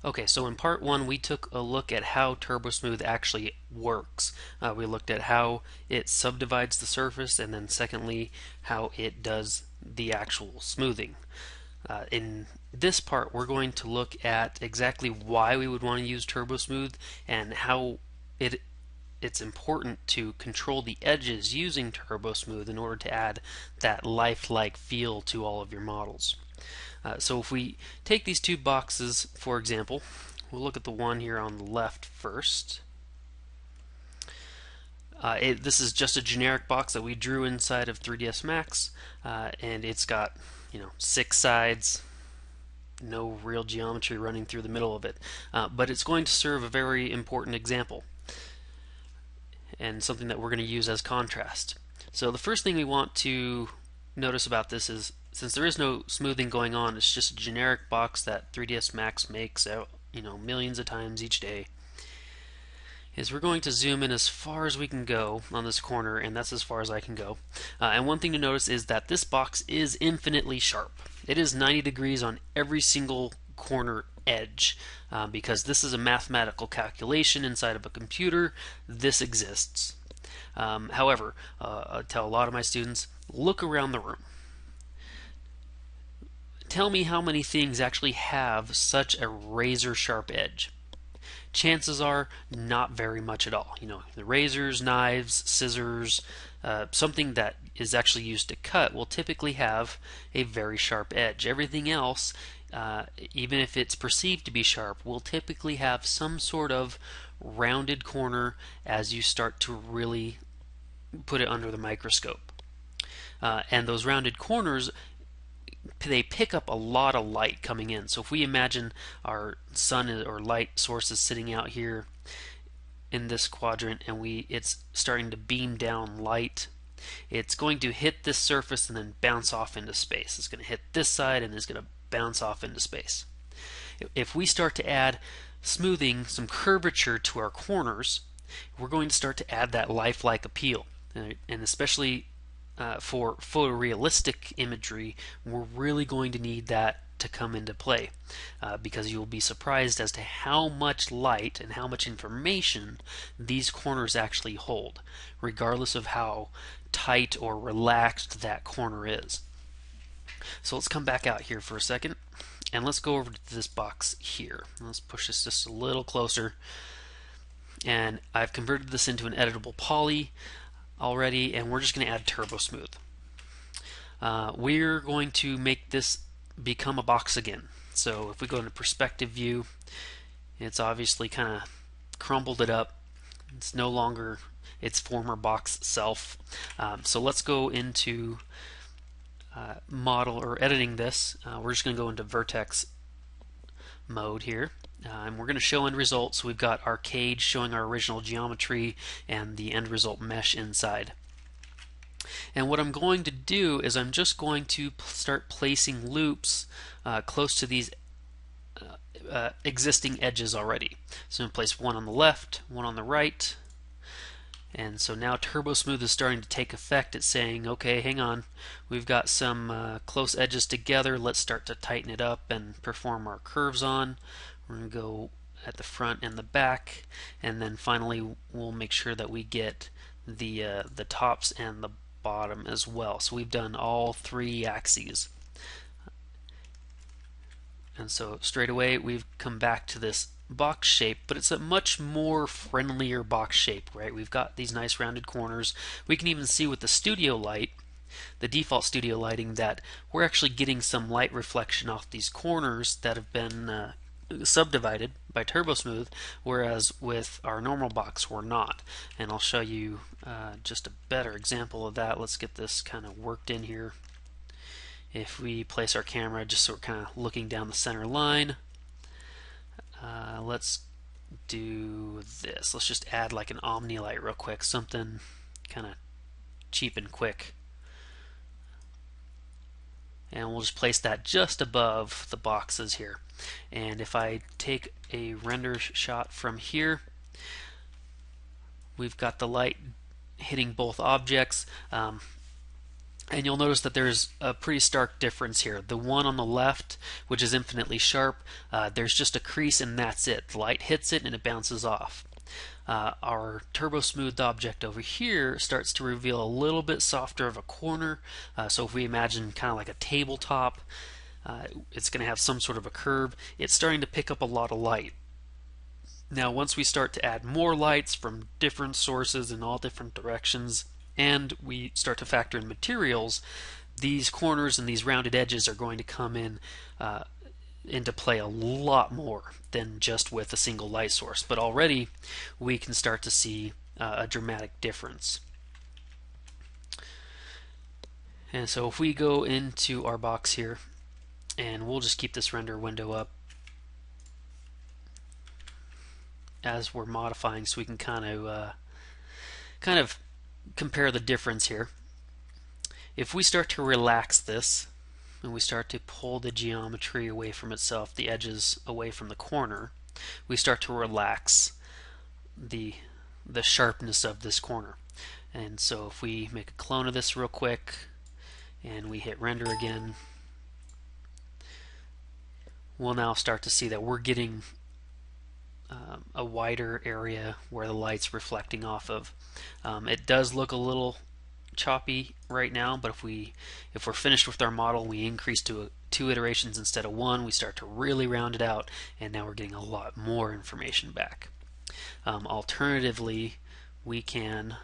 Okay, so in part one, we took a look at how Turbosmooth actually works. We looked at how it subdivides the surface, and then secondly, how it does the actual smoothing. In this part, we're going to look at exactly why we would want to use Turbosmooth and how it's important to control the edges using Turbosmooth in order to add that lifelike feel to all of your models. So if we take these two boxes, for example, we'll look at the one here on the left first. This is just a generic box that we drew inside of 3ds Max, and it's got 6 sides, no real geometry running through the middle of it, but it's going to serve a very important example and something that we're going to use as contrast. So the first thing we want to notice about this is, since there is no smoothing going on, it's just a generic box that 3ds Max makes out millions of times each day, is we're going to zoom in as far as we can go on this corner, and that's as far as I can go. And one thing to notice is that this box is infinitely sharp. It is 90 degrees on every single corner edge. Because this is a mathematical calculation inside of a computer, this exists. However, I tell a lot of my students, look around the room. Tell me how many things actually have such a razor sharp edge. Chances are not very much at all. The razors, knives, scissors, something that is actually used to cut will typically have a very sharp edge. Everything else, even if it's perceived to be sharp, will typically have some sort of rounded corner as you start to really put it under the microscope. And those rounded corners, they pick up a lot of light coming in. So if we imagine our sun or light source is sitting out here in this quadrant, and it's starting to beam down light, it's going to hit this surface and then bounce off into space. It's going to hit this side and it's going to bounce off into space. If we start to add smoothing, some curvature to our corners, we're going to start to add that lifelike appeal. And especially for photorealistic imagery, we're really going to need that to come into play, because you'll be surprised as to how much light and how much information these corners actually hold, regardless of how tight or relaxed that corner is. So let's come back out here for a second, and let's go over to this box here. Let's push this just a little closer, and I've converted this into an editable poly already, and we're just going to add Turbosmooth. We're going to make this become a box again. So if we go into perspective view, it's obviously kind of crumbled it up. It's no longer its former box self. So let's go into model or editing this. We're just going to go into vertex mode here. And we're going to show end results. So we've got our cage showing our original geometry and the end result mesh inside. And what I'm going to do is I'm just going to start placing loops close to these existing edges already. So I'm going to place one on the left, one on the right. And so now Turbosmooth is starting to take effect. It's saying, okay, hang on, we've got some close edges together. Let's start to tighten it up and perform our curves on. We're going to go at the front and the back, and then finally we'll make sure that we get the tops and the bottom as well. So we've done all 3 axes. And so straight away we've come back to this box shape, but it's a much more friendlier box shape, right? We've got these nice rounded corners. We can even see with the studio light, the default studio lighting, that we're actually getting some light reflection off these corners that have been subdivided by Turbosmooth, whereas with our normal box we're not. And I'll show you just a better example of that. Let's get this kind of worked in here. If we place our camera just so we're kind of looking down the center line, let's do this. Let's just add like an Omni light real quick, something kind of cheap and quick. And we'll just place that just above the boxes here. And if I take a render shot from here, we've got the light hitting both objects. And you'll notice that there's a pretty stark difference here. The one on the left, which is infinitely sharp, there's just a crease and that's it. The light hits it and it bounces off. Our turbo smoothed object over here starts to reveal a little bit softer of a corner. So if we imagine kind of like a tabletop, it's going to have some sort of a curve. It's starting to pick up a lot of light. Now once we start to add more lights from different sources in all different directions, and we start to factor in materials, these corners and these rounded edges are going to come in into play a lot more than just with a single light source. But already we can start to see a dramatic difference. And so if we go into our box here, and we'll just keep this render window up as we're modifying, so we can kind of compare the difference here. If we start to relax this and we start to pull the geometry away from itself, the edges away from the corner, we start to relax the sharpness of this corner. And so if we make a clone of this real quick and we hit render again, we'll now start to see that we're getting a wider area where the light's reflecting off of. It does look a little choppy right now, but if we're finished with our model, we increase to 2 iterations instead of 1, we start to really round it out, and now we're getting a lot more information back. Alternatively, we can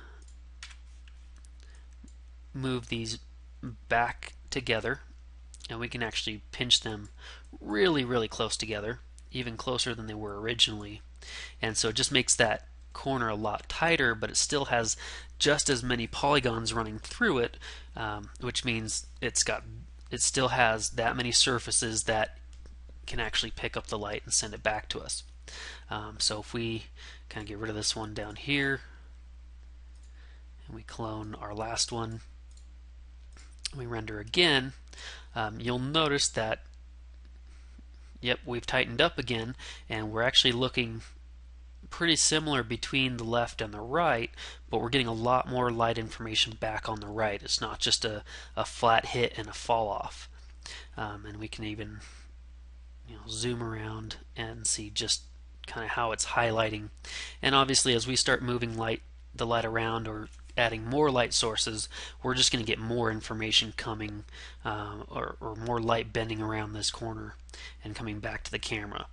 move these back together, and we can actually pinch them really close together, even closer than they were originally. And so it just makes that corner a lot tighter, but it still has just as many polygons running through it, which means it still has that many surfaces that can actually pick up the light and send it back to us. So if we kind of get rid of this one down here and we clone our last one, we render again, you'll notice that yep, we've tightened up again, and we're actually looking pretty similar between the left and the right, but we're getting a lot more light information back on the right. It's not just a flat hit and a fall off. And we can even zoom around and see just kind of how it's highlighting. And obviously as we start moving the light around or adding more light sources, we're just going to get more information coming or more light bending around this corner and coming back to the camera.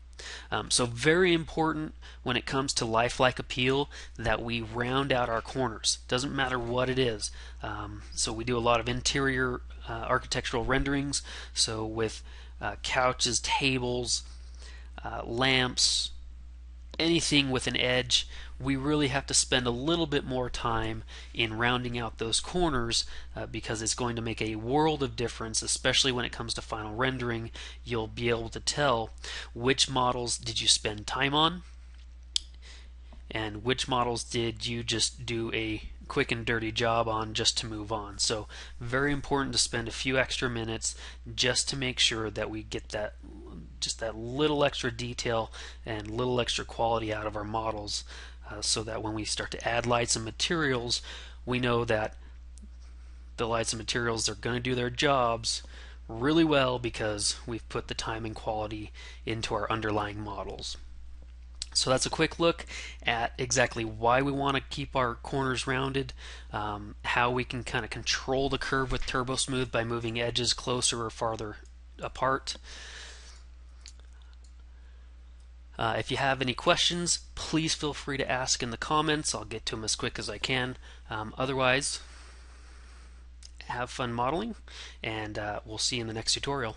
So very important when it comes to lifelike appeal that we round out our corners. Doesn't matter what it is. So we do a lot of interior architectural renderings. So with couches, tables, lamps, anything with an edge, we really have to spend a little bit more time in rounding out those corners because it's going to make a world of difference, especially when it comes to final rendering. You'll be able to tell which models did you spend time on and which models did you just do a quick and dirty job on just to move on. So very important to spend a few extra minutes just to make sure that we get that little extra detail and little extra quality out of our models, so that when we start to add lights and materials, we know that the lights and materials are going to do their jobs really well because we've put the time and quality into our underlying models. So that's a quick look at exactly why we want to keep our corners rounded, how we can kind of control the curve with Turbosmooth by moving edges closer or farther apart. If you have any questions, please feel free to ask in the comments. I'll get to them as quick as I can. Otherwise, have fun modeling, and we'll see you in the next tutorial.